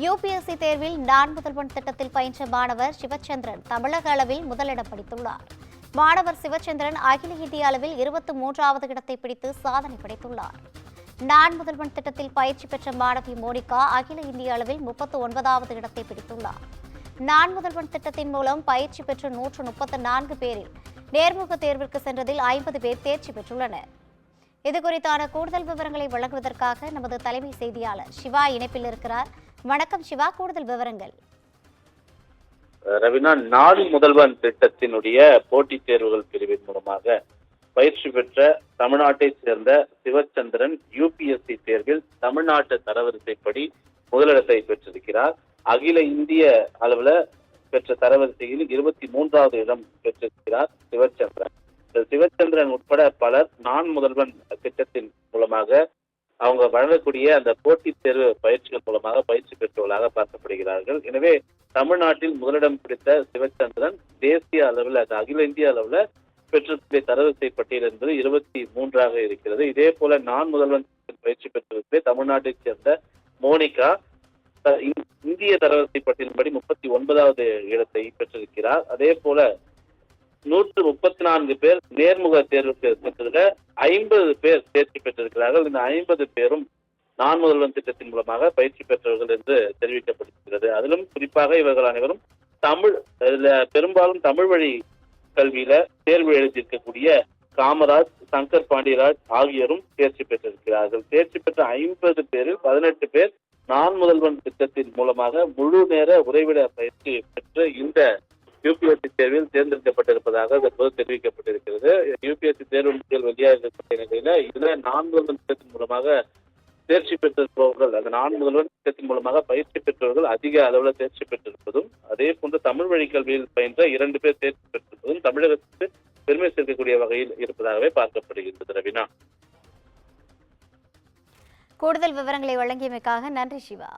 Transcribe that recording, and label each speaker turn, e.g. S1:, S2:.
S1: UPSC தேர்வில் நான் முதல்வன் திட்டத்தில் பயின்ற மாணவர் சிவச்சந்திரன் தமிழக அளவில் முதலிடம் பிடித்துள்ளார். மாணவர் சிவச்சந்திரன் அகில இந்திய அளவில் 23வது இடத்தை பிடித்து சாதனை படைத்துள்ளார். நான் முதல்வன் திட்டத்தில் பயிற்சி பெற்ற மாணவி மோனிகா அகில இந்திய அளவில் 39வது இடத்தை பிடித்துள்ளார். நான் முதல்வன் திட்டத்தின் மூலம் பயிற்சி பெற்ற 134 பேரில் நேர்முக தேர்விற்கு சென்றதில் 50 பேர் தேர்ச்சி பெற்றுள்ளனர். இதுகுறித்தான கூடுதல் விவரங்களை வழங்குவதற்காக நமது தலைமை செய்தியாளர் சிவா இணைப்பில் இருக்கிறார். வணக்கம் சிவா, கூடுதல் விவரங்கள்.
S2: ரவினா, நாடு முதல்வன் திட்டத்தினுடைய போட்டித் தேர்வுகள் பிரிவின் மூலமாக பயிற்சி பெற்ற தமிழ்நாட்டை சேர்ந்த சிவச்சந்திரன் யுபிஎஸ்சி தேர்வில் தமிழ்நாட்டு தரவரிசைப்படி முதலிடத்தை பெற்றிருக்கிறார். அகில இந்திய அளவுல பெற்ற தரவரிசையில் 23வது இடம் பெற்றிருக்கிறார் சிவச்சந்திரன். சிவச்சந்திரன் உட்பட பலர் நான் முதல்வன் திட்டத்தின் மூலமாக அவங்க வழங்கக்கூடிய அந்த போட்டித் தேர்வு பயிற்சிகள் மூலமாக பயிற்சி பெற்றவர்களாக பார்க்கப்படுகிறார்கள். எனவே தமிழ்நாட்டில் முதலிடம் பிடித்த சிவச்சந்திரன் தேசிய அளவில் அகில இந்திய அளவில் பெற்றிருக்கிற தரவரிசை பட்டியல் என்பது 23ஆக இருக்கிறது. இதே போல நான் முதல்வன் பயிற்சி பெற்றிருக்கிற தமிழ்நாட்டை சேர்ந்த மோனிகா இந்திய தரவரிசை பட்டியலின்படி 39வது இடத்தை பெற்றிருக்கிறார். அதே போல 134 பேர் நேர்முக தேர்வுக்கு சென்றதுல 50 பேர் தேர்ச்சி பெற்றிருக்கிறார்கள். இந்த 50 பேரும் நான் முதல்வன் திட்டத்தின் மூலமாக பயிற்சி பெற்றவர்கள் என்று தெரிவிக்கப்படுகிறது. அதிலும் குறிப்பாக இவர்கள் அனைவரும் பெரும்பாலும் தமிழ் வழி கல்வியில தேர்வு எழுதியிருக்கக்கூடிய காமராஜ், சங்கர் பாண்டியராஜ் ஆகியோரும் தேர்ச்சி பெற்றிருக்கிறார்கள். தேர்ச்சி பெற்ற 50 பேரில் 18 பேர் நான் முதல்வன் திட்டத்தின் மூலமாக முழு நேர உறைவிட பயிற்சி பெற்று இந்த யுபிஎஸ்சி தேர்வில் தேர்ந்தெடுக்கப்பட்டிருப்பதாக தற்போது தெரிவிக்கப்பட்டிருக்கிறது. யுபிஎஸ்சி தேர்வு வெளியாக இருக்கக்கூடிய நிலையில இதுல நான் முதல்வன் திட்டத்தின் மூலமாக தேர்ச்சி பெற்றிருப்பவர்கள், அந்த நான் முதல்வன் திட்டத்தின் மூலமாக பயிற்சி பெற்றவர்கள் அதிக அளவில் தேர்ச்சி பெற்றிருப்பதும், அதே போன்று தமிழ் வழி கல்வியில் பயின்ற 2 பேர் தேர்ச்சி பெற்றிருப்பதும் தமிழகத்துக்கு பெருமை சேர்க்கக்கூடிய வகையில் இருப்பதாகவே பார்க்கப்படுகிறது. ரவினா,
S1: கூடுதல் விவரங்களை வழங்கியமைக்காக நன்றி சிவா.